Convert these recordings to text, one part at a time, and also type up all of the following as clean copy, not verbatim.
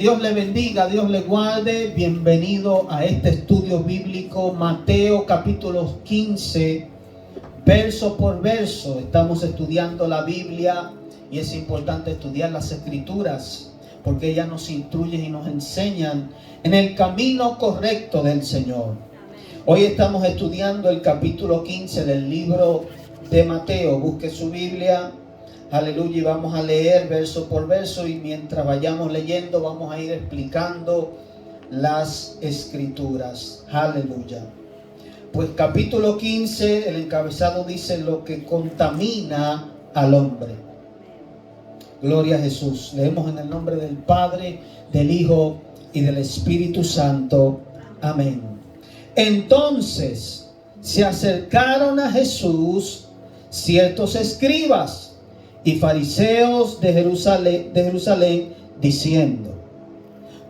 Dios le bendiga, Dios le guarde. Bienvenido a este estudio bíblico, Mateo capítulo 15, verso por verso. Estamos estudiando la Biblia y es importante estudiar las Escrituras porque ellas nos instruyen y nos enseñan en el camino correcto del Señor. Hoy estamos estudiando el capítulo 15 del libro de Mateo. Busque su Biblia. Aleluya, y vamos a leer verso por verso, y mientras vayamos leyendo vamos a ir explicando las escrituras. Aleluya. Pues capítulo 15, el encabezado dice: lo que contamina al hombre. Gloria a Jesús. Leemos en el nombre del Padre, del Hijo y del Espíritu Santo. Amén. Entonces se acercaron a Jesús ciertos escribas y fariseos de Jerusalén, diciendo: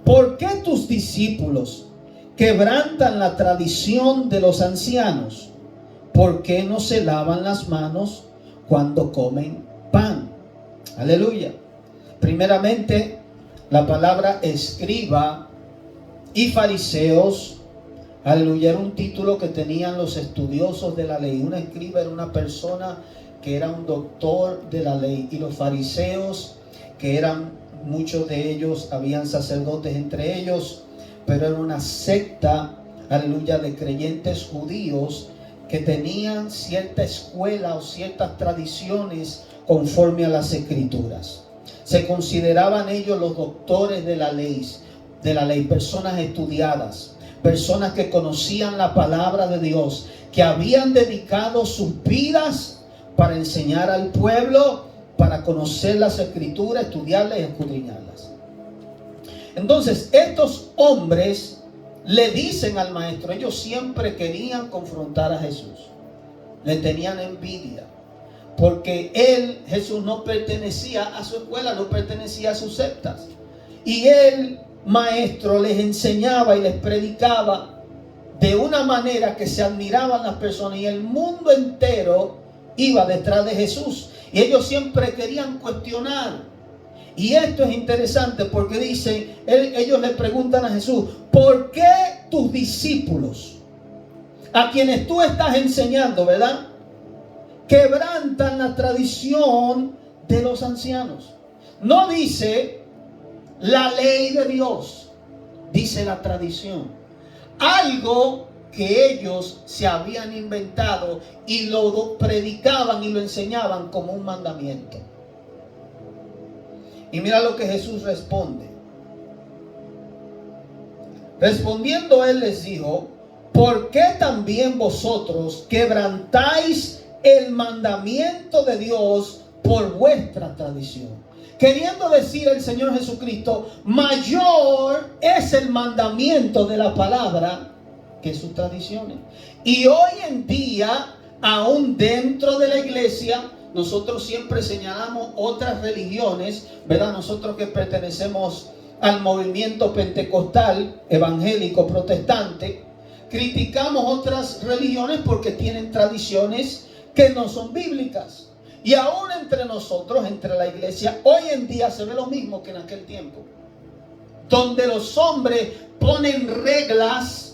¿por qué tus discípulos quebrantan la tradición de los ancianos? ¿Por qué no se lavan las manos cuando comen pan? Aleluya. Primeramente, la palabra escriba y fariseos, aleluya, era un título que tenían los estudiosos de la ley. Un escriba era una persona que era un doctor de la ley, y los fariseos, que eran muchos de ellos, habían sacerdotes entre ellos, pero era una secta, aleluya, de creyentes judíos que tenían cierta escuela o ciertas tradiciones conforme a las escrituras. Se consideraban ellos los doctores de la ley, personas estudiadas, personas que conocían la palabra de Dios, que habían dedicado sus vidas para enseñar al pueblo, para conocer las escrituras, estudiarlas y escudriñarlas. Entonces, estos hombres le dicen al maestro, ellos siempre querían confrontar a Jesús, le tenían envidia, porque Jesús no pertenecía a su escuela, no pertenecía a sus sectas, y el maestro les enseñaba y les predicaba de una manera que se admiraban las personas, y el mundo entero iba detrás de Jesús, y ellos siempre querían cuestionar. Y esto es interesante porque dicen, ellos le preguntan a Jesús: ¿por qué tus discípulos, a quienes tú estás enseñando, verdad, quebrantan la tradición de los ancianos? No dice la ley de Dios, dice la tradición. Algo que ellos se habían inventado y lo predicaban y lo enseñaban como un mandamiento. Y mira lo que Jesús responde. Respondiendo él les dijo: ¿por qué también vosotros quebrantáis el mandamiento de Dios por vuestra tradición? Queriendo decir el Señor Jesucristo, mayor es el mandamiento de la palabra que sus tradiciones. Y hoy en día, aún dentro de la iglesia, nosotros siempre señalamos otras religiones, ¿verdad? Nosotros que pertenecemos al movimiento pentecostal, evangélico, protestante, criticamos otras religiones porque tienen tradiciones que no son bíblicas. Y aún entre nosotros, entre la iglesia, hoy en día se ve lo mismo que en aquel tiempo, donde los hombres ponen reglas,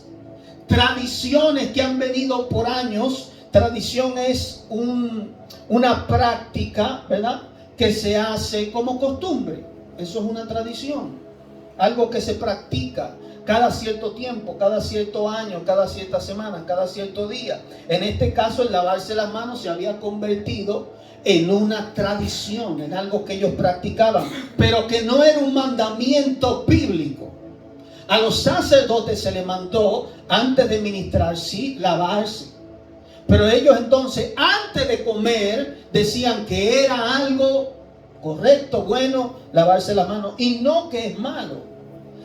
tradiciones que han venido por años. Tradición es una práctica, ¿verdad?, que se hace como costumbre. Eso es una tradición, algo que se practica cada cierto tiempo, cada cierto año, cada cierta semana, cada cierto día. En este caso, el lavarse las manos se había convertido en una tradición, en algo que ellos practicaban, pero que no era un mandamiento bíblico. A los sacerdotes se les mandó, antes de ministrar, sí, lavarse. Pero ellos entonces, antes de comer, decían que era algo correcto, bueno, lavarse las manos. Y no que es malo,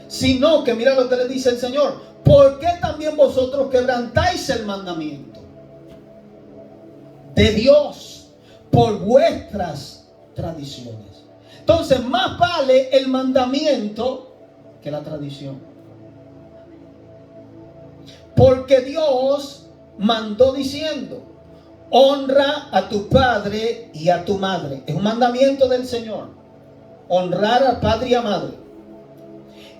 sino que mira lo que le dice el Señor: ¿por qué también vosotros quebrantáis el mandamiento de Dios por vuestras tradiciones? Entonces, más vale el mandamiento que la tradición. Porque Dios mandó diciendo: honra a tu padre y a tu madre. Es un mandamiento del Señor, honrar al padre y a madre.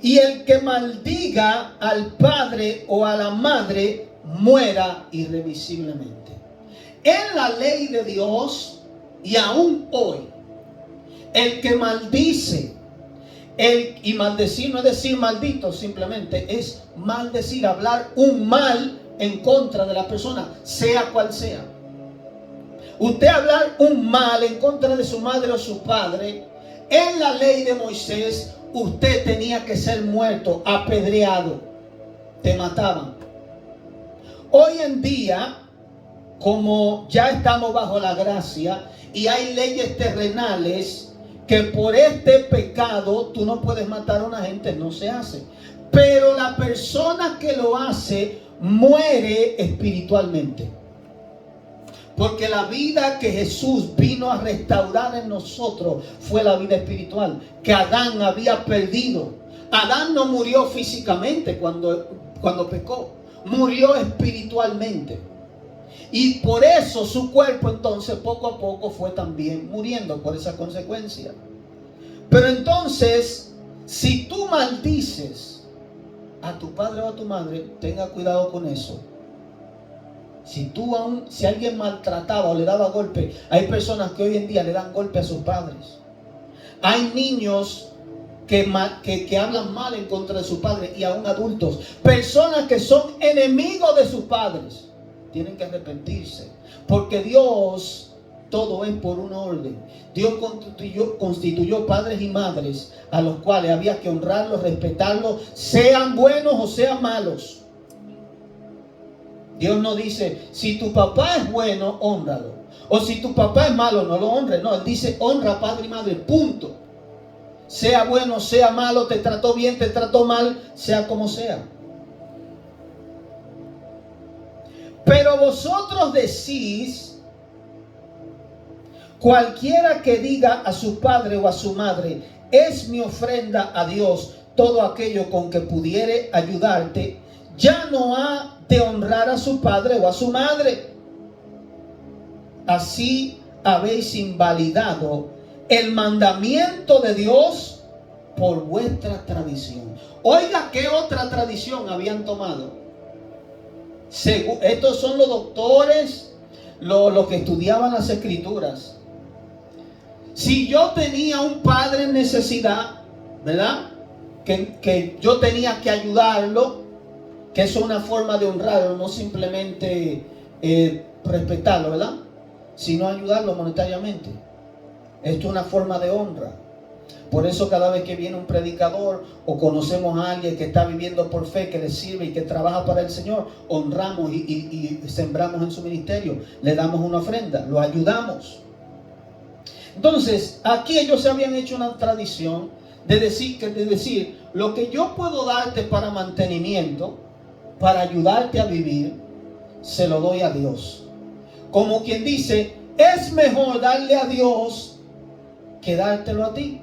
Y el que maldiga al padre o a la madre muera irremisiblemente. En la ley de Dios y aún hoy, el que maldice, y maldecir no es decir maldito, simplemente es maldecir, hablar un mal en contra de la persona, sea cual sea. Usted hablar un mal en contra de su madre o su padre, en la ley de Moisés, usted tenía que ser muerto, apedreado, te mataban. Hoy en día, como ya estamos bajo la gracia y hay leyes terrenales, que por este pecado tú no puedes matar a una gente, no se hace. Pero la persona que lo hace muere espiritualmente. Porque la vida que Jesús vino a restaurar en nosotros fue la vida espiritual que Adán había perdido. Adán no murió físicamente cuando pecó, murió espiritualmente. Y por eso su cuerpo entonces poco a poco fue también muriendo por esa consecuencia. Pero entonces, si tú maldices a tu padre o a tu madre, tenga cuidado con eso. Si alguien maltrataba o le daba golpe, hay personas que hoy en día le dan golpe a sus padres. Hay niños que hablan mal en contra de sus padres y aún adultos. Personas que son enemigos de sus padres. Tienen que arrepentirse, porque Dios, todo es por un orden. Dios constituyó padres y madres a los cuales había que honrarlos, respetarlos, sean buenos o sean malos. Dios no dice, si tu papá es bueno, hónralo, o si tu papá es malo, no lo honres. No, Él dice, honra a padre y madre, punto. Sea bueno, sea malo, te trató bien, te trató mal, sea como sea. Pero vosotros decís, cualquiera que diga a su padre o a su madre, es mi ofrenda a Dios, todo aquello con que pudiere ayudarte, ya no ha de honrar a su padre o a su madre. Así habéis invalidado el mandamiento de Dios por vuestra tradición. Oiga, ¿qué otra tradición habían tomado? Estos son los doctores, los que estudiaban las escrituras. Si yo tenía un padre en necesidad, ¿verdad? Que yo tenía que ayudarlo, que eso es una forma de honrarlo, no simplemente respetarlo, ¿verdad? Sino ayudarlo monetariamente. Esto es una forma de honra. Por eso cada vez que viene un predicador o conocemos a alguien que está viviendo por fe, que le sirve y que trabaja para el Señor, honramos y sembramos en su ministerio, le damos una ofrenda, lo ayudamos. Entonces, aquí ellos se habían hecho una tradición de decir, lo que yo puedo darte para mantenimiento, para ayudarte a vivir, se lo doy a Dios. Como quien dice, es mejor darle a Dios que dártelo a ti.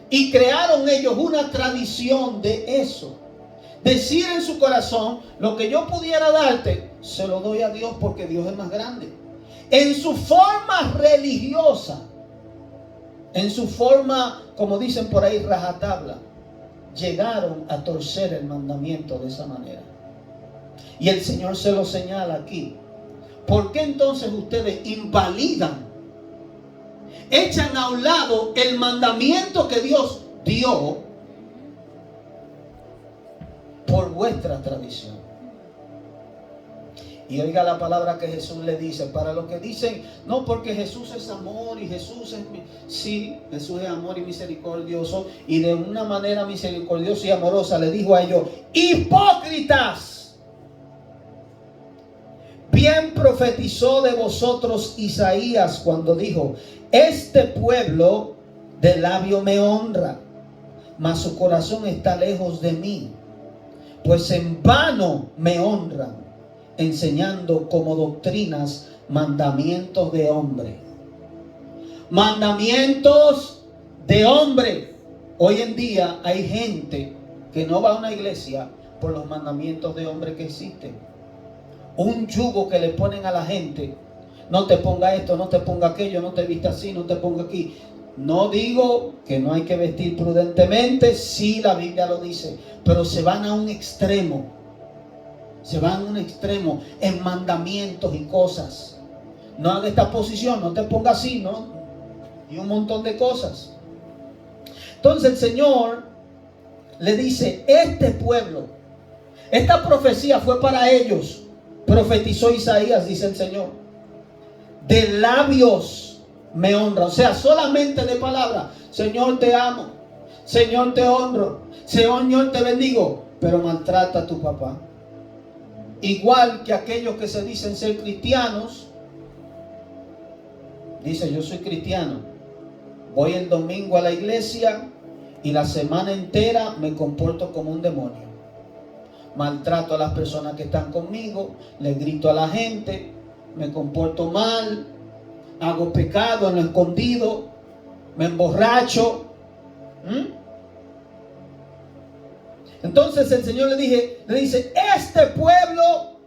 Y crearon ellos una tradición de eso. Decir en su corazón, lo que yo pudiera darte, se lo doy a Dios porque Dios es más grande. En su forma religiosa, en su forma, como dicen por ahí, rajatabla, llegaron a torcer el mandamiento de esa manera. Y el Señor se lo señala aquí. ¿Por qué entonces ustedes invalidan, echan a un lado el mandamiento que Dios dio por vuestra tradición? Y oiga la palabra que Jesús le dice. Para los que dicen, no, porque Jesús es amor y Jesús es... Sí, Jesús es amor y misericordioso. Y de una manera misericordiosa y amorosa le dijo a ellos, hipócritas. Bien profetizó de vosotros Isaías cuando dijo, este pueblo de labio me honra, mas su corazón está lejos de mí, pues en vano me honran, enseñando como doctrinas mandamientos de hombre. Mandamientos de hombre. Hoy en día hay gente que no va a una iglesia por los mandamientos de hombre que existen. Un yugo que le ponen a la gente. No te ponga esto, no te ponga aquello, no te vista así, no te ponga aquí. No digo que no hay que vestir prudentemente, sí, la Biblia lo dice, pero se van a un extremo. Se van a un extremo en mandamientos y cosas. No haga esta posición, no te pongas así, ¿no? Y un montón de cosas. Entonces el Señor le dice, este pueblo, esta profecía fue para ellos. Profetizó Isaías, dice el Señor. De labios me honra. O sea, solamente de palabra. Señor, te amo. Señor, te honro. Señor, te bendigo. Pero maltrata a tu papá. Igual que aquellos que se dicen ser cristianos. Dice, yo soy cristiano. Voy el domingo a la iglesia y la semana entera me comporto como un demonio. Maltrato a las personas que están conmigo, les grito a la gente, me comporto mal, hago pecado en lo escondido, me emborracho. Entonces el Señor le dice, este pueblo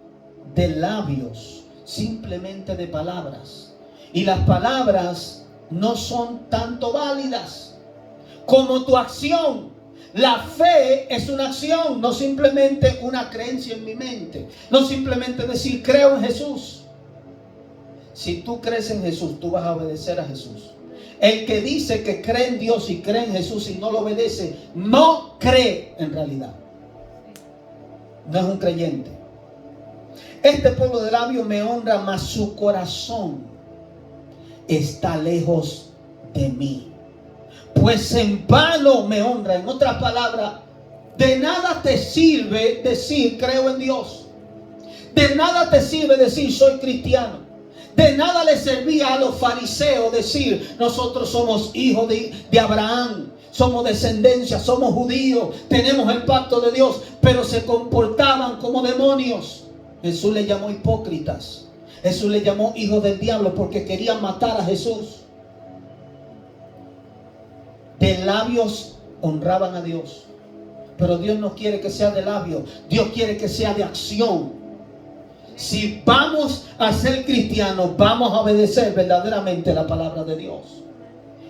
de labios, simplemente de palabras. Y las palabras no son tanto válidas como tu acción. La fe es una acción, no simplemente una creencia en mi mente. No simplemente decir creo en Jesús. Si tú crees en Jesús, tú vas a obedecer a Jesús. El que dice que cree en Dios y cree en Jesús y no lo obedece, no cree en realidad. No es un creyente. Este pueblo de labios me honra, mas su corazón está lejos de mí. Pues en vano me honra. En otras palabras, de nada te sirve decir creo en Dios. De nada te sirve decir soy cristiano. De nada le servía a los fariseos decir nosotros somos hijos de Abraham, somos descendencia, somos judíos, tenemos el pacto de Dios, pero se comportaban como demonios. Jesús les llamó hipócritas. Jesús les llamó hijos del diablo porque querían matar a Jesús. De labios honraban a Dios, pero Dios no quiere que sea de labios, Dios quiere que sea de acción. Si vamos a ser cristianos, vamos a obedecer verdaderamente la palabra de Dios.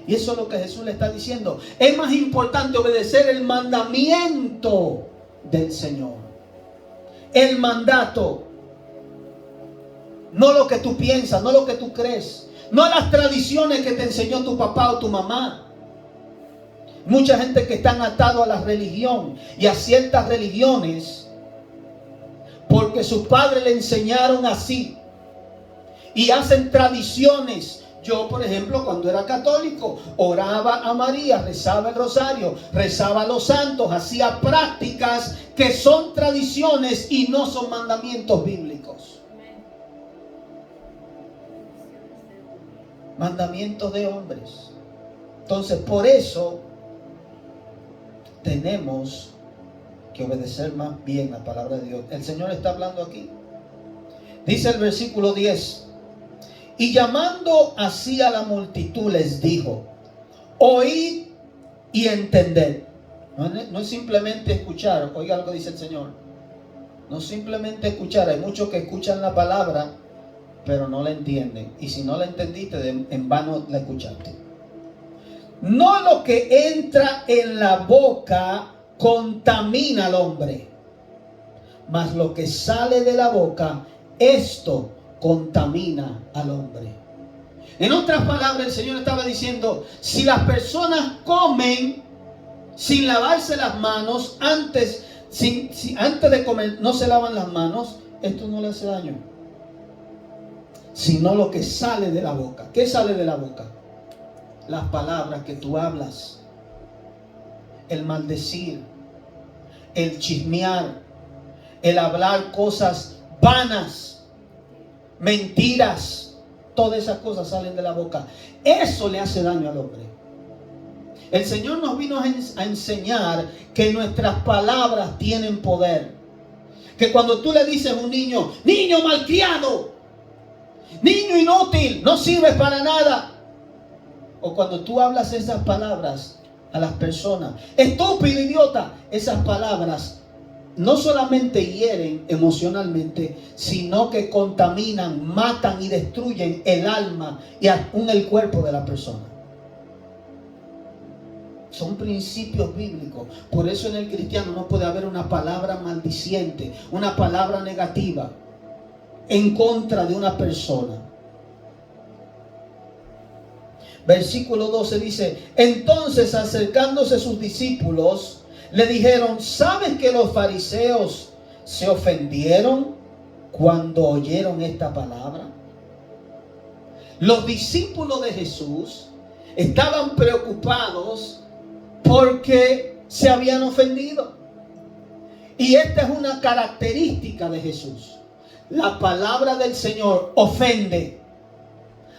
Y eso es lo que Jesús le está diciendo. Es más importante obedecer el mandamiento del Señor. El mandato. No lo que tú piensas, no lo que tú crees. No las tradiciones que te enseñó tu papá o tu mamá. Mucha gente que están atados a la religión y a ciertas religiones porque sus padres le enseñaron así y hacen tradiciones. Yo, por ejemplo, cuando era católico, oraba a María, rezaba el rosario, rezaba a los santos, hacía prácticas que son tradiciones y no son mandamientos bíblicos. Mandamientos de hombres. Entonces, por eso tenemos que obedecer más bien la palabra de Dios. El Señor está hablando aquí. Dice el versículo 10. Y llamando así a la multitud les dijo, oíd y entended. No es simplemente escuchar. Oiga lo que dice el Señor. No simplemente escuchar. Hay muchos que escuchan la palabra, pero no la entienden. Y si no la entendiste, en vano la escuchaste. No lo que entra en la boca contamina al hombre, mas lo que sale de la boca, esto contamina al hombre. En otras palabras, el Señor estaba diciendo, si las personas comen sin lavarse las manos, antes de comer no se lavan las manos, esto no le hace daño. Sino lo que sale de la boca. ¿Qué sale de la boca? Las palabras que tú hablas, el maldecir, el chismear, el hablar cosas vanas, mentiras, todas esas cosas salen de la boca. Eso le hace daño al hombre. El Señor nos vino a enseñar que nuestras palabras tienen poder. Que cuando tú le dices a un niño, niño malcriado, niño inútil, no sirves para nada. O cuando tú hablas esas palabras a las personas, estúpido, idiota, esas palabras no solamente hieren emocionalmente, sino que contaminan, matan y destruyen el alma y aún el cuerpo de la persona. Son principios bíblicos. Por eso en el cristiano no puede haber una palabra maldiciente, una palabra negativa en contra de una persona. Versículo 12 dice: entonces, acercándose sus discípulos, le dijeron: ¿sabes que los fariseos se ofendieron cuando oyeron esta palabra? Los discípulos de Jesús estaban preocupados porque se habían ofendido. Y esta es una característica de Jesús. La palabra del Señor ofende.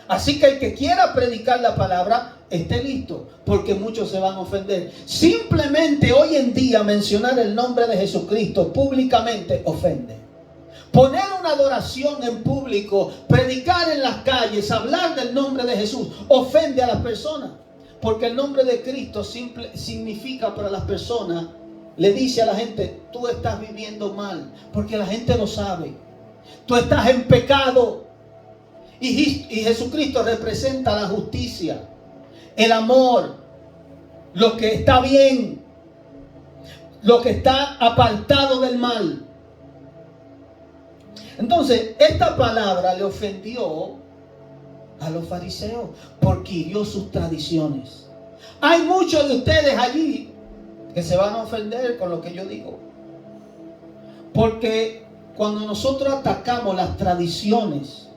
Así que el que quiera predicar la palabra, esté listo, porque muchos se van a ofender. Simplemente hoy en día mencionar el nombre de Jesucristo públicamente ofende. Poner una adoración en público, predicar en las calles, hablar del nombre de Jesús, ofende a las personas. Porque el nombre de Cristo significa para las personas, le dice a la gente: tú estás viviendo mal, porque la gente lo sabe. Tú estás en pecado. Y Jesucristo representa la justicia, el amor, lo que está bien, lo que está apartado del mal. Entonces, esta palabra le ofendió a los fariseos porque hirió sus tradiciones. Hay muchos de ustedes allí que se van a ofender con lo que yo digo. Porque cuando nosotros atacamos las tradiciones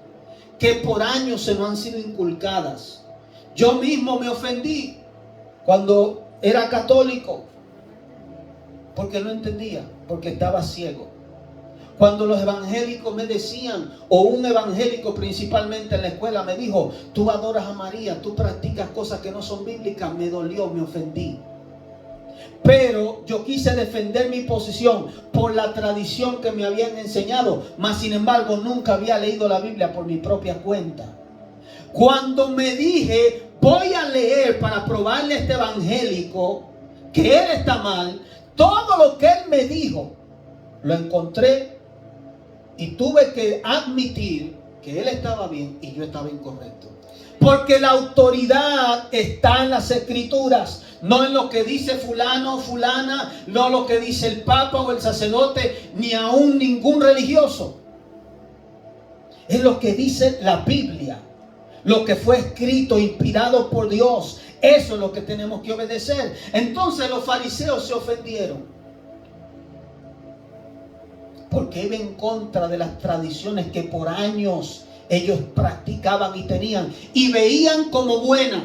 que por años se nos han sido inculcadas. Yo mismo me ofendí cuando era católico, porque no entendía, porque estaba ciego. Cuando los evangélicos me decían, o un evangélico principalmente en la escuela me dijo: tú adoras a María, tú practicas cosas que no son bíblicas, me dolió, me ofendí. Pero yo quise defender mi posición por la tradición que me habían enseñado. Mas sin embargo nunca había leído la Biblia por mi propia cuenta. Cuando me dije: voy a leer para probarle a este evangélico que él está mal, todo lo que él me dijo lo encontré y tuve que admitir que él estaba bien y yo estaba incorrecto. Porque la autoridad está en las Escrituras, no en lo que dice fulano o fulana, no lo que dice el Papa o el sacerdote, ni aún ningún religioso. Es lo que dice la Biblia, lo que fue escrito, inspirado por Dios. Eso es lo que tenemos que obedecer. Entonces los fariseos se ofendieron porque iba en contra de las tradiciones que por años ellos practicaban y tenían y veían como buenas.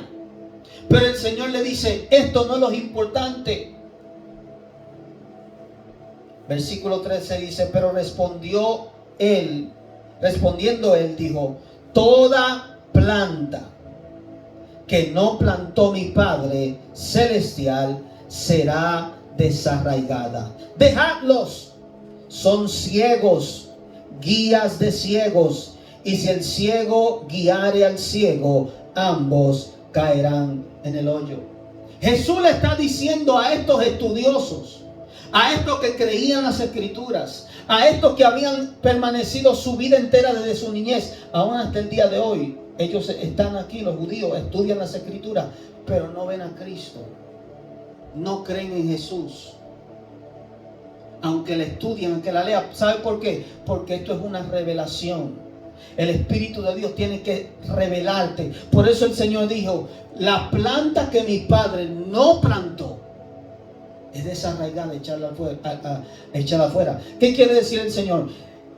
Pero el Señor le dice: esto no es lo importante. Versículo 13 dice: pero respondiendo él dijo: toda planta que no plantó mi Padre Celestial será desarraigada. Dejadlos, son ciegos, guías de ciegos. Y si el ciego guiare al ciego, ambos caerán en el hoyo. Jesús le está diciendo a estos estudiosos, a estos que creían las Escrituras, a estos que habían permanecido su vida entera desde su niñez, aún hasta el día de hoy. Ellos están aquí, los judíos, estudian las Escrituras, pero no ven a Cristo. No creen en Jesús. Aunque la estudien, aunque la lean. ¿Sabe por qué? Porque esto es una revelación. El Espíritu de Dios tiene que revelarte. Por eso el Señor dijo: la planta que mi Padre no plantó es desarraigada, echarla afuera. ¿Qué quiere decir el Señor?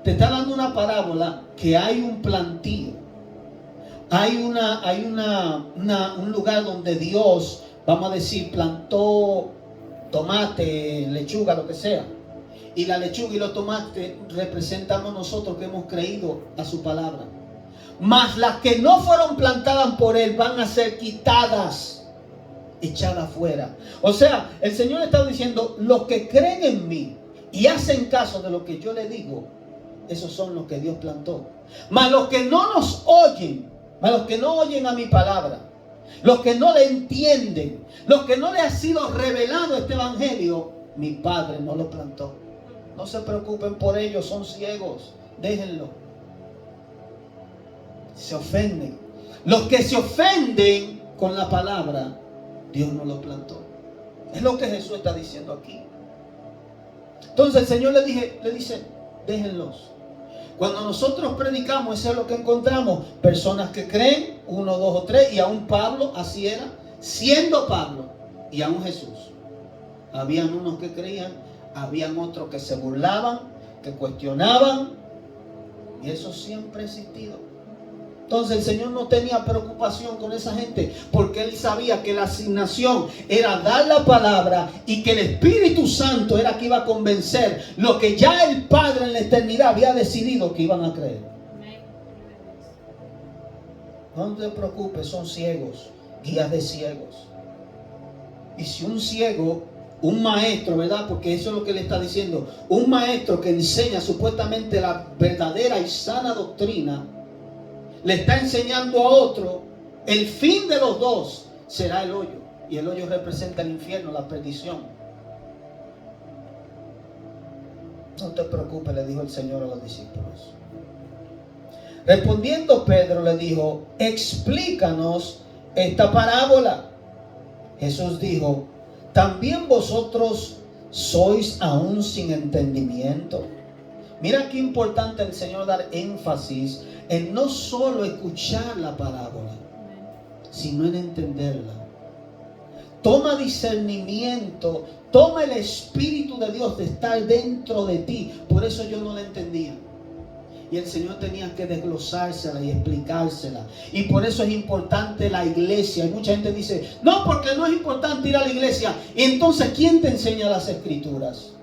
Te está dando una parábola que hay un plantío. Hay un lugar donde Dios, vamos a decir, plantó tomate, lechuga, lo que sea. Y la lechuga y los tomates representamos nosotros que hemos creído a su palabra. Mas las que no fueron plantadas por Él van a ser quitadas, echadas afuera. O sea, el Señor está diciendo: los que creen en mí y hacen caso de lo que yo les digo, esos son los que Dios plantó. Mas los que no nos oyen, mas los que no oyen a mi palabra, los que no le entienden, los que no le ha sido revelado este evangelio, mi Padre no lo plantó. No se preocupen por ellos, son ciegos, déjenlo. Se ofenden. Los que se ofenden con la palabra, Dios no lo plantó. Es lo que Jesús está diciendo aquí. Entonces el Señor le dice, déjenlos. Cuando nosotros predicamos, eso es lo que encontramos. Personas que creen, 1, 2 o 3, y aún Pablo, así era, siendo Pablo, y aún Jesús. Habían unos que creían, habían otros que se burlaban, que cuestionaban, y eso siempre ha existido. Entonces el Señor no tenía preocupación con esa gente, porque Él sabía que la asignación era dar la palabra y que el Espíritu Santo era que iba a convencer lo que ya el Padre en la eternidad había decidido que iban a creer. No te preocupes, son ciegos, guías de ciegos. Y si un ciego, un maestro, ¿verdad? Porque eso es lo que le está diciendo, un maestro que enseña supuestamente la verdadera y sana doctrina, le está enseñando a otro, el fin de los dos será el hoyo. Y el hoyo representa el infierno, la perdición. No te preocupes, le dijo el Señor a los discípulos. Respondiendo Pedro le dijo, explícanos esta parábola. Jesús dijo, ¿también vosotros sois aún sin entendimiento? Mira qué importante el Señor dar énfasis en no solo escuchar la parábola, sino en entenderla. Toma discernimiento, toma el Espíritu de Dios de estar dentro de ti. Por eso yo no la entendía. Y el Señor tenía que desglosársela y explicársela. Y por eso es importante la iglesia. Y mucha gente dice, no, porque no es importante ir a la iglesia. Y entonces, ¿quién te enseña las Escrituras?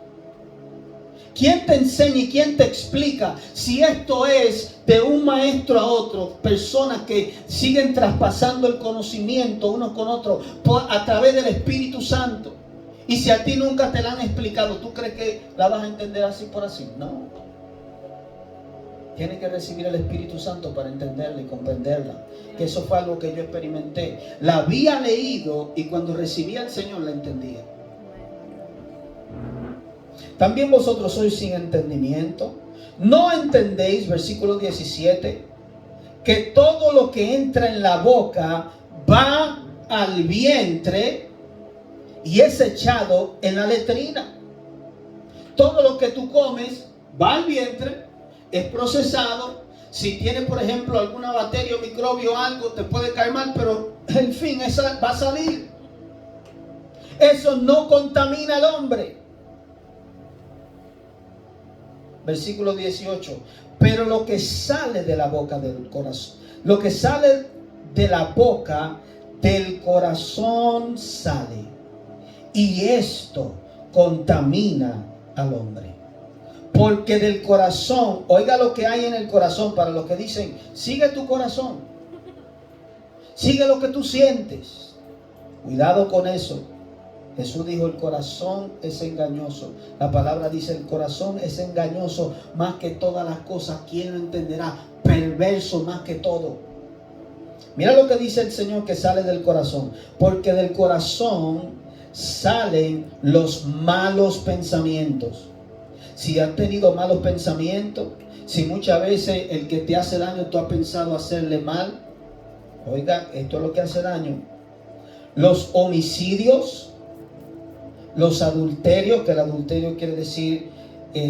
¿Quién te enseña y quién te explica si esto es de un maestro a otro? Personas que siguen traspasando el conocimiento unos con otros a través del Espíritu Santo. Y si a ti nunca te la han explicado, ¿tú crees que la vas a entender así por así? No. Tienes que recibir el Espíritu Santo para entenderla y comprenderla. Que eso fue algo que yo experimenté. La había leído y cuando recibí al Señor la entendía. También vosotros sois sin entendimiento. ¿No entendéis, versículo 17, que todo lo que entra en la boca va al vientre y es echado en la letrina? Todo lo que tú comes va al vientre, es procesado. Si tiene, por ejemplo, alguna bacteria o microbio o algo, te puede caer mal, pero en fin, esa va a salir. Eso no contamina al hombre. Versículo 18. Pero lo que sale de la boca del corazón, lo que sale de la boca del corazón sale. Y esto contamina al hombre. Porque del corazón, oiga lo que hay en el corazón, para los que dicen, sigue tu corazón. Sigue lo que tú sientes. Cuidado con eso. Jesús dijo, el corazón es engañoso. La palabra dice, el corazón es engañoso más que todas las cosas. ¿Quién lo entenderá? Perverso más que todo. Mira lo que dice el Señor que sale del corazón. Porque del corazón salen los malos pensamientos. Si has tenido malos pensamientos, si muchas veces el que te hace daño tú has pensado hacerle mal, oiga, esto es lo que hace daño. Los homicidios, los adulterios, que el adulterio quiere decir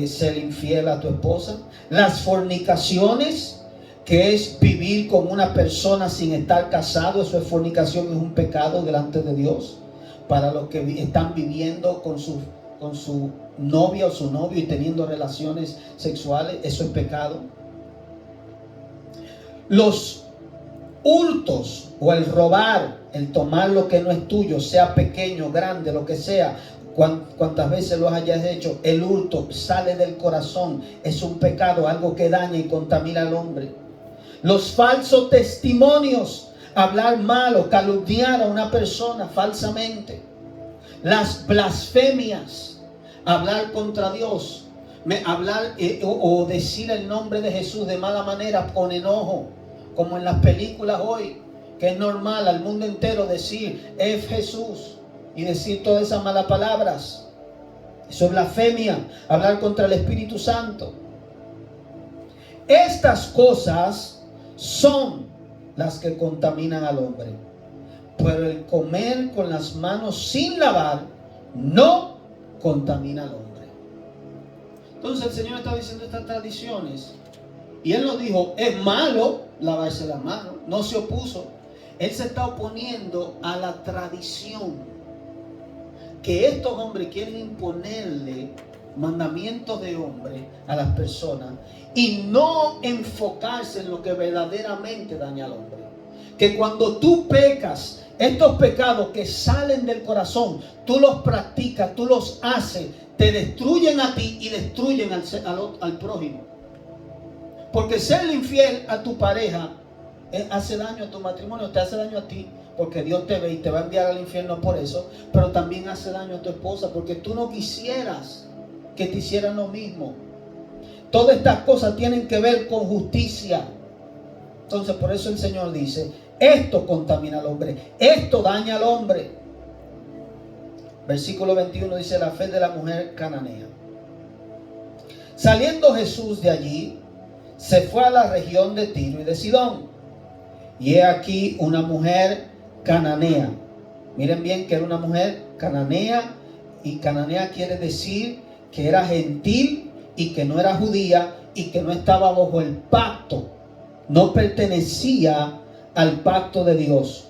ser infiel a tu esposa. Las fornicaciones, que es vivir con una persona sin estar casado. Eso es fornicación, es un pecado delante de Dios. Para los que están viviendo con su novia o su novio y teniendo relaciones sexuales, eso es pecado. Los hurtos o el robar, el tomar lo que no es tuyo, sea pequeño, grande, lo que sea, cuantas veces lo hayas hecho, el hurto sale del corazón, es un pecado, algo que daña y contamina al hombre. Los falsos testimonios, hablar mal o calumniar a una persona falsamente. Las blasfemias, hablar contra Dios, hablar o decir el nombre de Jesús de mala manera, con enojo, como en las películas hoy, que es normal al mundo entero decir es Jesús y decir todas esas malas palabras. Eso es blasfemia, hablar contra el Espíritu Santo. Estas cosas son las que contaminan al hombre. Pero el comer con las manos sin lavar no contamina al hombre. Entonces el Señor está diciendo estas tradiciones. Y Él nos dijo, es malo lavarse las manos. No se opuso. Él se está oponiendo a la tradición que estos hombres quieren imponerle mandamientos de hombre a las personas y no enfocarse en lo que verdaderamente daña al hombre. Que cuando tú pecas, estos pecados que salen del corazón, tú los practicas, tú los haces, te destruyen a ti y destruyen al prójimo. Porque ser infiel a tu pareja hace daño a tu matrimonio, te hace daño a ti, porque Dios te ve y te va a enviar al infierno por eso, pero también hace daño a tu esposa, porque tú no quisieras que te hicieran lo mismo. Todas estas cosas tienen que ver con justicia. Entonces por eso el Señor dice, esto contamina al hombre, esto daña al hombre. Versículo 21 dice, la fe de la mujer cananea. Saliendo Jesús de allí, se fue a la región de Tiro y de Sidón. Y he aquí una mujer cananea. Miren bien que era una mujer cananea. Y cananea quiere decir que era gentil y que no era judía y que no estaba bajo el pacto. No pertenecía al pacto de Dios.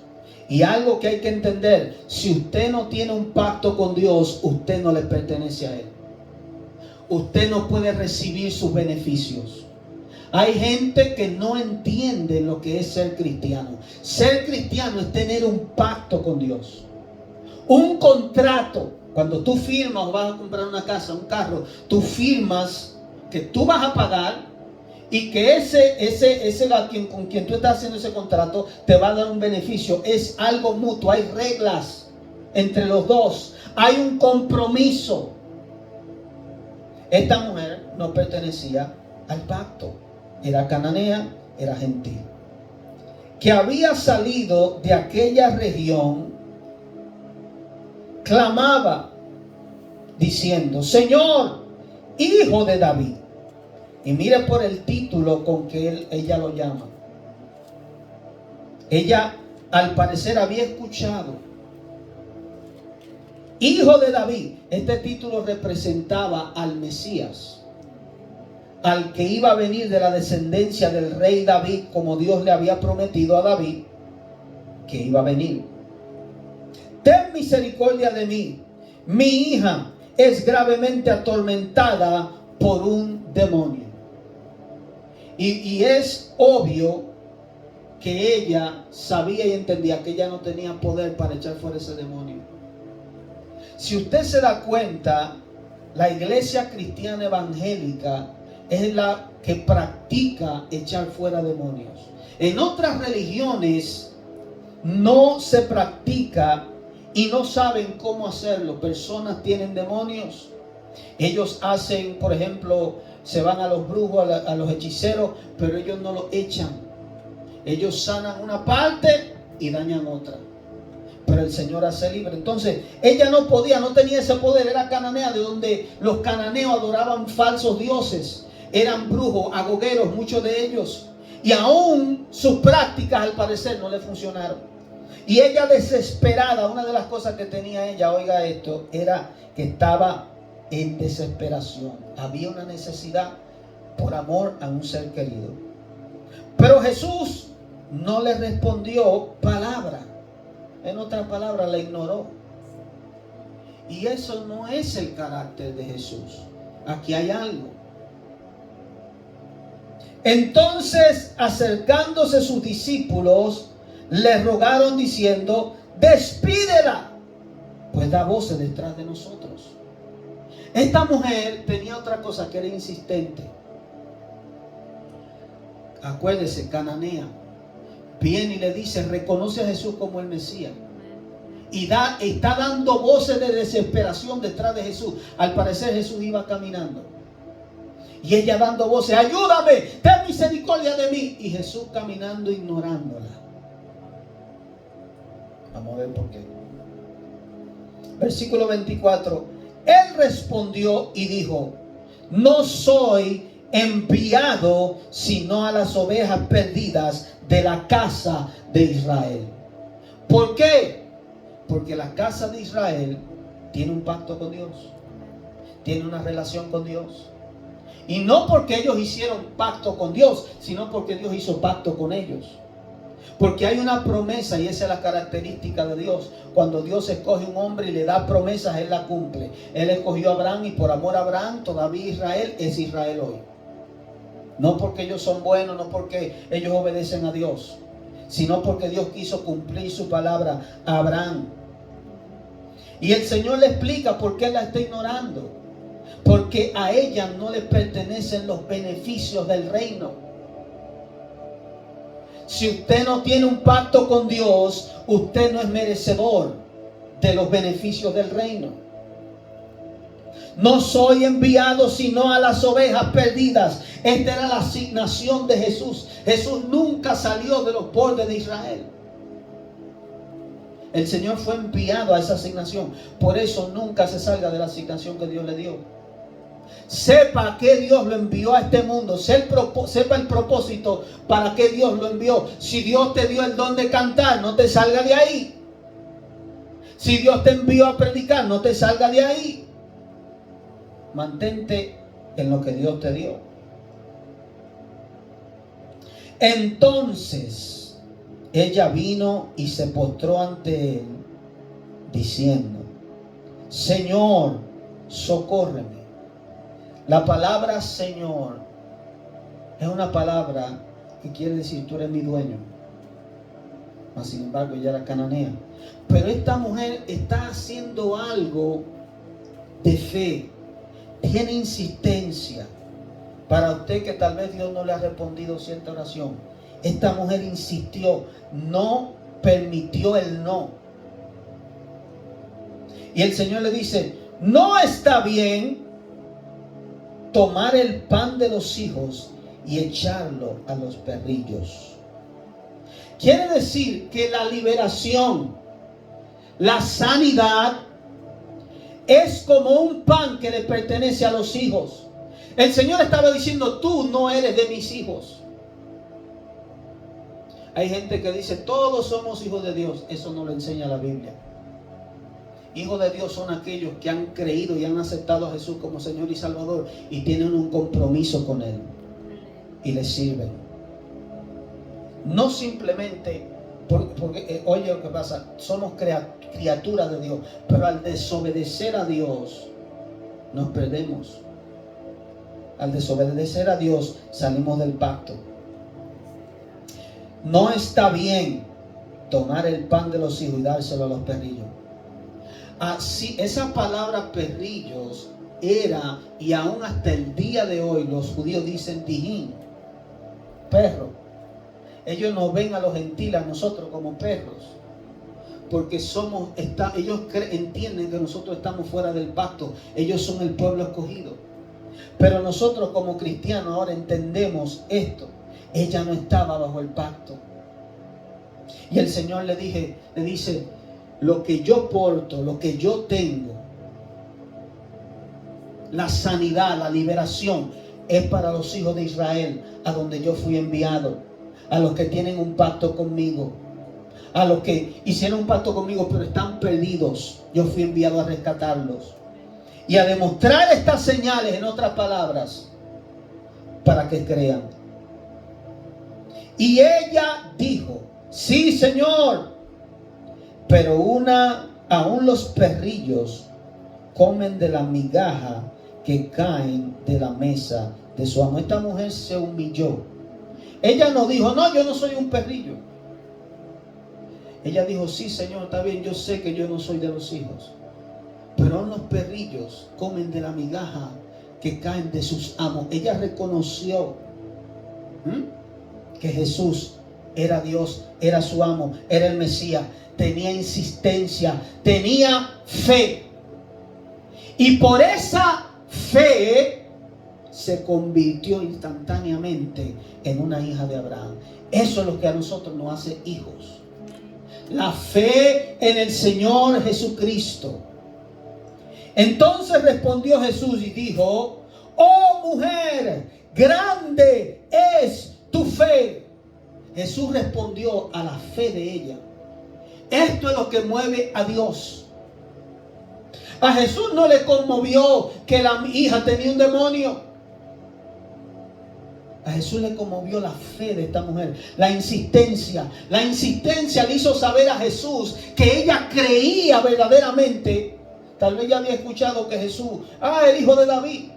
Y algo que hay que entender, si usted no tiene un pacto con Dios, usted no le pertenece a Él. Usted no puede recibir sus beneficios. Hay gente que no entiende lo que es ser cristiano. Ser cristiano es tener un pacto con Dios. Un contrato. Cuando tú firmas o vas a comprar una casa, un carro, tú firmas que tú vas a pagar y que ese con quien tú estás haciendo ese contrato te va a dar un beneficio. Es algo mutuo. Hay reglas entre los dos. Hay un compromiso. Esta mujer no pertenecía al pacto. Era cananea, era gentil. Que había salido de aquella región, clamaba diciendo, Señor, Hijo de David. Y mire por el título con que ella lo llama. Ella al parecer había escuchado. Hijo de David. Este título representaba al Mesías, al que iba a venir de la descendencia del rey David, como Dios le había prometido a David que iba a venir. Ten misericordia de mí. Mi hija es gravemente atormentada por un demonio. Y es obvio que ella sabía y entendía que ella no tenía poder para echar fuera ese demonio. Si usted se da cuenta, la iglesia cristiana evangélica es la que practica echar fuera demonios. En otras religiones no se practica y no saben cómo hacerlo. Personas tienen demonios. Ellos hacen, por ejemplo, se van a los brujos, a los hechiceros, pero ellos no lo echan. Ellos sanan una parte y dañan otra. Pero el Señor hace libre. Entonces, ella no podía, no tenía ese poder. Era cananea, de donde los cananeos adoraban falsos dioses. Eran brujos, agogueros, muchos de ellos. Y aún sus prácticas al parecer no le funcionaron. Y ella desesperada, una de las cosas que tenía ella, oiga esto, era que estaba en desesperación. Había una necesidad por amor a un ser querido. Pero Jesús no le respondió palabra. En otras palabras, la ignoró. Y eso no es el carácter de Jesús. Aquí hay algo. Entonces, acercándose sus discípulos, le rogaron diciendo, despídela, pues da voces detrás de nosotros. Esta mujer tenía otra cosa, que era insistente. Acuérdese, cananea. Viene y le dice, reconoce a Jesús como el Mesías. Y está dando voces de desesperación detrás de Jesús. Al parecer Jesús iba caminando. Y ella dando voces, ayúdame, ten misericordia de mí. Y Jesús caminando, ignorándola. Vamos a ver por qué. Versículo 24. Él respondió y dijo, no soy enviado sino a las ovejas perdidas de la casa de Israel. ¿Por qué? Porque la casa de Israel tiene un pacto con Dios, tiene una relación con Dios. Y no porque ellos hicieron pacto con Dios, sino porque Dios hizo pacto con ellos. Porque hay una promesa, y esa es la característica de Dios. Cuando Dios escoge un hombre y le da promesas, Él la cumple. Él escogió a Abraham, y por amor a Abraham todavía Israel es Israel hoy. No porque ellos son buenos, no porque ellos obedecen a Dios, sino porque Dios quiso cumplir su palabra a Abraham. Y el Señor le explica por qué la está ignorando. Porque a ella no le pertenecen los beneficios del reino. Si usted no tiene un pacto con Dios, usted no es merecedor de los beneficios del reino. No soy enviado sino a las ovejas perdidas. Esta era la asignación de Jesús. Jesús nunca salió de los bordes de Israel. El Señor fue enviado a esa asignación. Por eso nunca se salga de la asignación que Dios le dio. Sepa que Dios lo envió a este mundo. Sepa el propósito para que Dios lo envió. Si Dios te dio el don de cantar, no te salga de ahí. Si Dios te envió a predicar, no te salga de ahí. Mantente en lo que Dios te dio. Entonces ella vino y se postró ante él, diciendo: Señor, socórreme. La palabra Señor es una palabra que quiere decir: tú eres mi dueño. Mas sin embargo ella era cananea. Pero esta mujer está haciendo algo de fe. Tiene insistencia. Para usted que tal vez Dios no le ha respondido cierta oración, esta mujer insistió, no permitió el no. Y el Señor le dice: no está bien tomar el pan de los hijos y echarlo a los perrillos. Quiere decir que la liberación, la sanidad, es como un pan que le pertenece a los hijos. El Señor estaba diciendo: tú no eres de mis hijos. Hay gente que dice: todos somos hijos de Dios. Eso no lo enseña la Biblia. Hijos de Dios son aquellos que han creído y han aceptado a Jesús como Señor y Salvador y tienen un compromiso con Él y le sirven. No simplemente porque oye lo que pasa, somos criaturas de Dios, pero al desobedecer a Dios nos perdemos. Al desobedecer a Dios salimos del pacto. No está bien tomar el pan de los hijos y dárselo a los perrillos. Así, esa palabra perrillos era, y aún hasta el día de hoy los judíos dicen dijín, perro. Ellos nos ven a los gentiles, a nosotros, como perros, porque ellos entienden que nosotros estamos fuera del pacto. Ellos son el pueblo escogido. Pero nosotros como cristianos ahora entendemos esto. Ella no estaba bajo el pacto. Y el Señor le dice: lo que yo porto, lo que yo tengo, la sanidad, la liberación, es para los hijos de Israel, a donde yo fui enviado, a los que tienen un pacto conmigo, a los que hicieron un pacto conmigo pero están perdidos. Yo fui enviado a rescatarlos y a demostrar estas señales, en otras palabras, para que crean. Y ella dijo: sí, Señor, pero aún los perrillos comen de la migaja que caen de la mesa de su amo. Esta mujer se humilló. Ella no dijo: no, yo no soy un perrillo. Ella dijo: sí, Señor, está bien, yo sé que yo no soy de los hijos, pero aún los perrillos comen de la migaja que caen de sus amos. Ella reconoció que Jesús era Dios, era su amo, era el Mesías. Tenía insistencia, tenía fe. Y por esa fe se convirtió instantáneamente en una hija de Abraham. Eso es lo que a nosotros nos hace hijos. La fe en el Señor Jesucristo. Entonces respondió Jesús y dijo: oh mujer, grande es tu fe. Jesús respondió a la fe de ella. Esto es lo que mueve a Dios. A Jesús no le conmovió que la hija tenía un demonio. A Jesús le conmovió la fe de esta mujer, la insistencia. La insistencia le hizo saber a Jesús que ella creía verdaderamente. Tal vez ya había escuchado que Jesús, el hijo de David.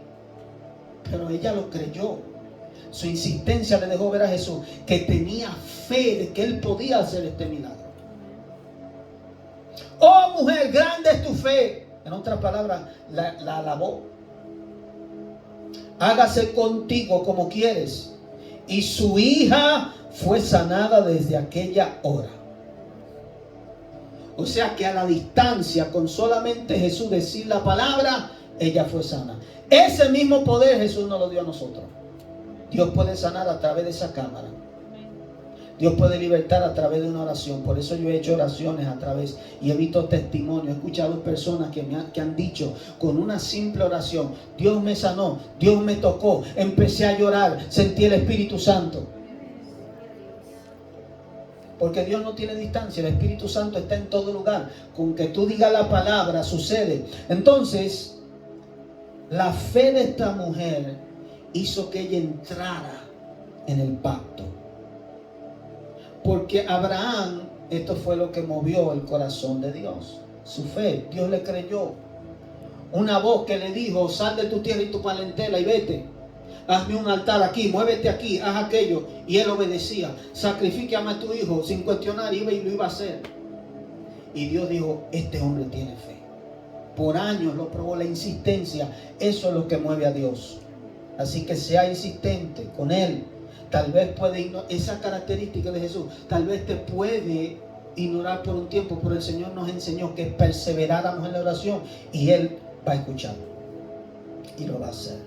Pero ella lo creyó. Su insistencia le dejó ver a Jesús que tenía fe de que él podía hacer este milagro. Oh mujer, grande es tu fe. En otras palabras, la alabó. Hágase contigo como quieres. Y su hija fue sanada desde aquella hora. O sea que a la distancia, con solamente Jesús decir la palabra, ella fue sana. Ese mismo poder Jesús nos lo dio a nosotros. Dios puede sanar a través de esa cámara. Dios puede libertar a través de una oración. Por eso yo he hecho oraciones a través y he visto testimonios. He escuchado personas que han dicho con una simple oración: Dios me sanó, Dios me tocó, empecé a llorar, sentí el Espíritu Santo. Porque Dios no tiene distancia, el Espíritu Santo está en todo lugar. Con que tú digas la palabra, sucede. Entonces, la fe de esta mujer hizo que ella entrara en el pacto. Porque Abraham, esto fue lo que movió el corazón de Dios. Su fe, Dios le creyó. Una voz que le dijo: sal de tu tierra y tu parentela y vete. Hazme un altar aquí, muévete aquí, haz aquello. Y él obedecía. Sacrifícame a tu hijo, sin cuestionar, iba y lo iba a hacer. Y Dios dijo: este hombre tiene fe. Por años lo probó, la insistencia. Eso es lo que mueve a Dios. Así que sea insistente con él. Tal vez puede ignorar esa característica de Jesús. Tal vez te puede ignorar por un tiempo, pero el Señor nos enseñó que perseveráramos en la oración y Él va a escuchar y lo va a hacer.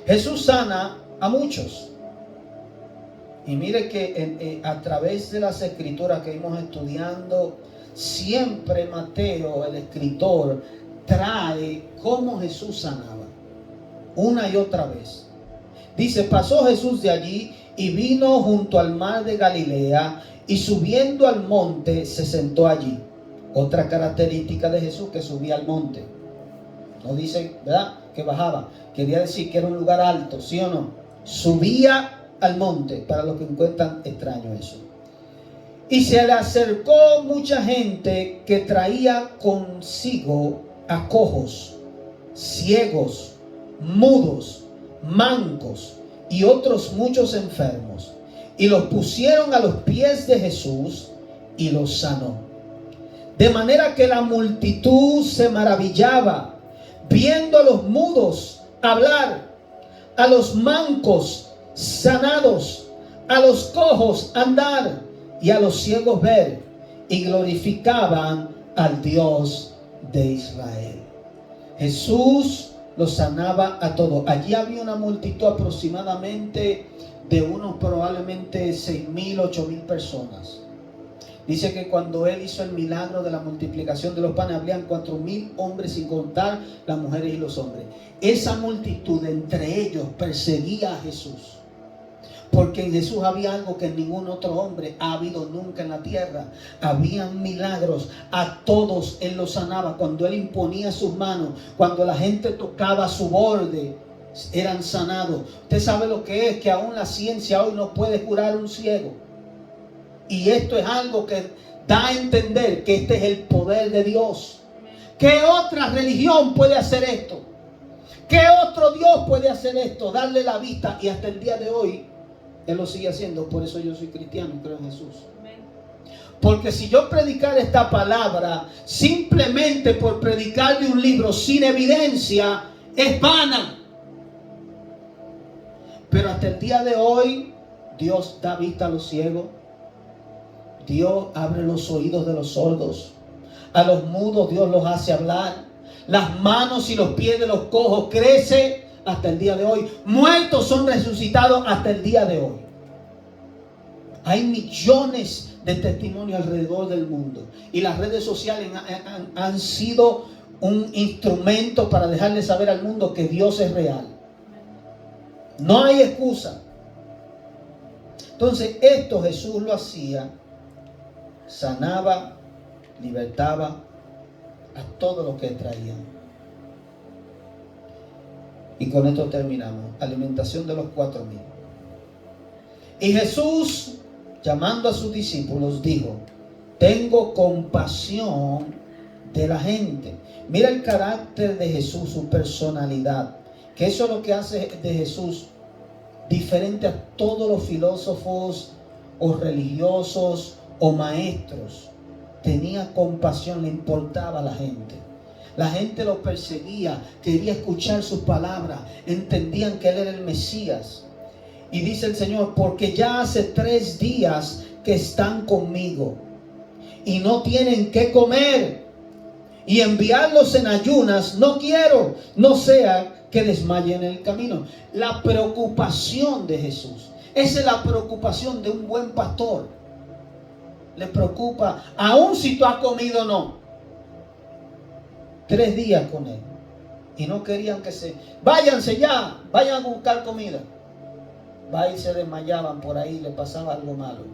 Jesús sana a muchos. Y mire que a través de las escrituras que íbamos estudiando, siempre Mateo, el escritor, trae cómo Jesús sanaba. Una y otra vez. Dice: pasó Jesús de allí y vino junto al mar de Galilea, y subiendo al monte se sentó allí. Otra característica de Jesús, que subía al monte. No dice, ¿verdad?, que bajaba. Quería decir que era un lugar alto, ¿sí o no? Subía al monte, para los que encuentran extraño eso. Y se le acercó mucha gente que traía consigo a cojos, ciegos, mudos, mancos y otros muchos enfermos, y los pusieron a los pies de Jesús y los sanó. De manera que la multitud se maravillaba viendo a los mudos hablar, a los mancos sanados, a los cojos andar y a los ciegos ver, y glorificaban al Dios de Israel. Jesús los sanaba a todos. Allí había una multitud aproximadamente de unos probablemente 6,000, 8,000 personas. Dice que cuando él hizo el milagro de la multiplicación de los panes, habían 4,000 hombres, sin contar las mujeres y los hombres. Esa multitud entre ellos perseguía a Jesús. Porque en Jesús había algo que en ningún otro hombre ha habido nunca en la tierra. Habían milagros. A todos Él los sanaba. Cuando Él imponía sus manos, cuando la gente tocaba su borde, eran sanados. Usted sabe lo que es, que aún la ciencia hoy no puede curar un ciego. Y esto es algo que da a entender que este es el poder de Dios. ¿Qué otra religión puede hacer esto? ¿Qué otro Dios puede hacer esto? Darle la vista, y hasta el día de hoy Él lo sigue haciendo. Por eso yo soy cristiano y creo en Jesús. Porque si yo predicar esta palabra simplemente por predicar de un libro sin evidencia, es vana. Pero hasta el día de hoy Dios da vista a los ciegos. Dios abre los oídos de los sordos. A los mudos Dios los hace hablar. Las manos y los pies de los cojos crecen hasta el día de hoy. Muertos son resucitados hasta el día de hoy. Hay millones de testimonios alrededor del mundo. Y las redes sociales han sido un instrumento para dejarle saber al mundo que Dios es real. No hay excusa. Entonces esto Jesús lo hacía. Sanaba, libertaba, a todo lo que traían. Y con esto terminamos. Alimentación de los 4,000. Y Jesús, llamando a sus discípulos, dijo: tengo compasión de la gente. Mira el carácter de Jesús, su personalidad. Que eso es lo que hace de Jesús diferente a todos los filósofos o religiosos o maestros. Tenía compasión, le importaba a la gente. La gente lo perseguía, quería escuchar sus palabras, entendían que Él era el Mesías. Y dice el Señor: porque ya hace 3 días que están conmigo y no tienen qué comer, y enviarlos en ayunas no quiero, no sea que desmayen en el camino. La preocupación de Jesús, esa es la preocupación de un buen pastor. Le preocupa, aun si tú has comido o no. 3 días con Él y no querían que váyanse ya, vayan a buscar comida. Va y se desmayaban por ahí, le pasaba algo malo.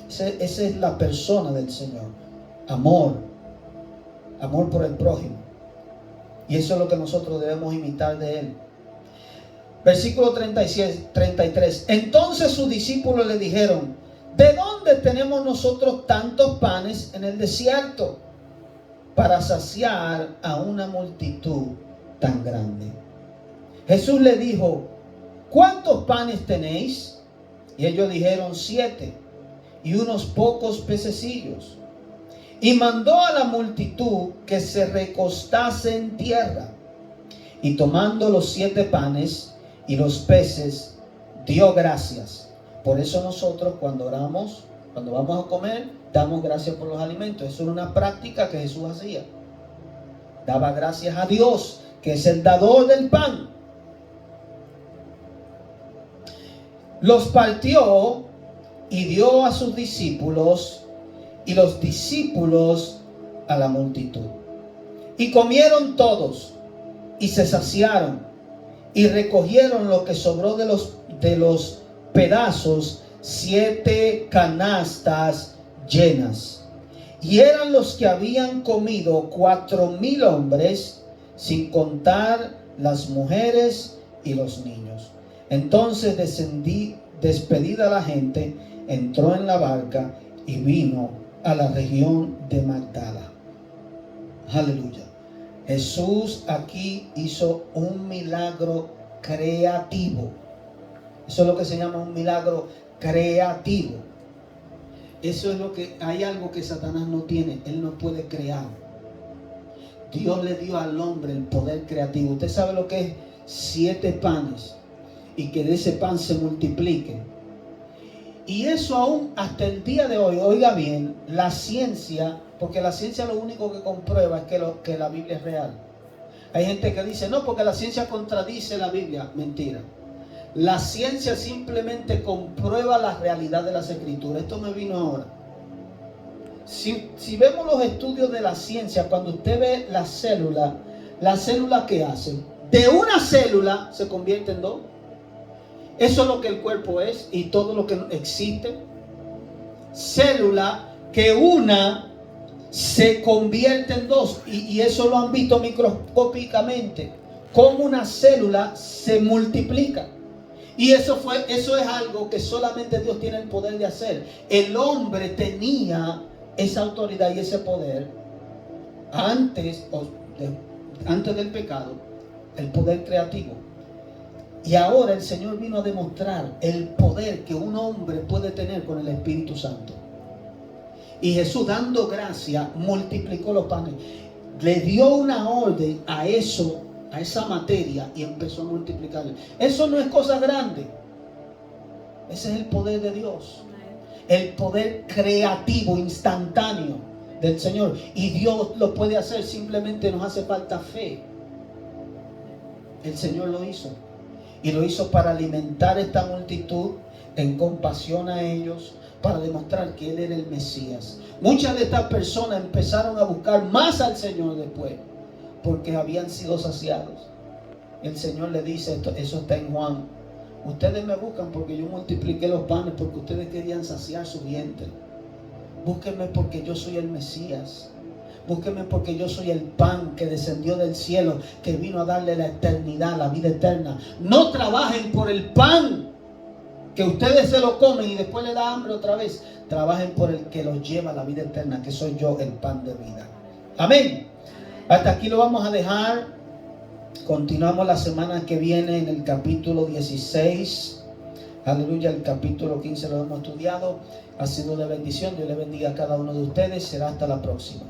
Esa es la persona del Señor. Amor por el prójimo. Y eso es lo que nosotros debemos imitar de Él. Versículo 33. Entonces sus discípulos le dijeron: ¿de dónde tenemos nosotros tantos panes en el desierto para saciar a una multitud tan grande? Jesús le dijo: ¿cuántos panes tenéis? Y ellos dijeron: 7, y unos pocos pececillos. Y mandó a la multitud que se recostase en tierra. Y tomando los 7 panes y los peces, dio gracias. Por eso nosotros cuando oramos, cuando vamos a comer, damos gracias por los alimentos. Eso era una práctica que Jesús hacía. Daba gracias a Dios, que es el dador del pan. Los partió y dio a sus discípulos, y los discípulos a la multitud. Y comieron todos, y se saciaron, y recogieron lo que sobró de los pedazos, 7 canastas llenas. Y eran los que habían comido 4,000 hombres, sin contar las mujeres y los niños. Entonces despedida la gente, entró en la barca y vino a la región de Magdala. Aleluya. Jesús aquí hizo un milagro creativo. Eso es lo que se llama un milagro creativo. Eso es lo que, hay algo que Satanás no tiene. Él no puede crear. Dios le dio al hombre el poder creativo. Usted sabe lo que es 7 panes y que de ese pan se multiplique. Y eso aún hasta el día de hoy, oiga bien, la ciencia, porque la ciencia lo único que comprueba es que la Biblia es real. Hay gente que dice: no, porque la ciencia contradice la Biblia. Mentira. La ciencia simplemente comprueba la realidad de las Escrituras. Esto me vino ahora. Si vemos los estudios de la ciencia, cuando usted ve la célula ¿qué hace? De una célula se convierte en 2. Eso es lo que el cuerpo es y todo lo que existe. Célula que una se convierte en 2. Y eso lo han visto microscópicamente. Cómo una célula se multiplica. Y eso es algo que solamente Dios tiene el poder de hacer. El hombre tenía esa autoridad y ese poder antes del pecado, el poder creativo. Y ahora el Señor vino a demostrar el poder que un hombre puede tener con el Espíritu Santo. Y Jesús, dando gracia, multiplicó los panes. Le dio una orden a esa materia y empezó a multiplicarla. Eso no es cosa grande. Ese es el poder de Dios. El poder creativo, instantáneo del Señor. Y Dios lo puede hacer, simplemente nos hace falta fe. El Señor lo hizo. Y lo hizo para alimentar esta multitud en compasión a ellos, para demostrar que Él era el Mesías. Muchas de estas personas empezaron a buscar más al Señor después, porque habían sido saciados. El Señor le dice, eso está en Juan: ustedes me buscan porque yo multipliqué los panes, porque ustedes querían saciar su vientre. Búsquenme porque yo soy el Mesías. Búsquenme porque yo soy el pan que descendió del cielo, que vino a darle la eternidad, la vida eterna. No trabajen por el pan, que ustedes se lo comen y después le da hambre otra vez. Trabajen por el que los lleva a la vida eterna, que soy yo, el pan de vida. Amén. Hasta aquí lo vamos a dejar. Continuamos la semana que viene en el capítulo 16. Aleluya, el capítulo 15 lo hemos estudiado. Ha sido de bendición. Dios le bendiga a cada uno de ustedes. Será hasta la próxima.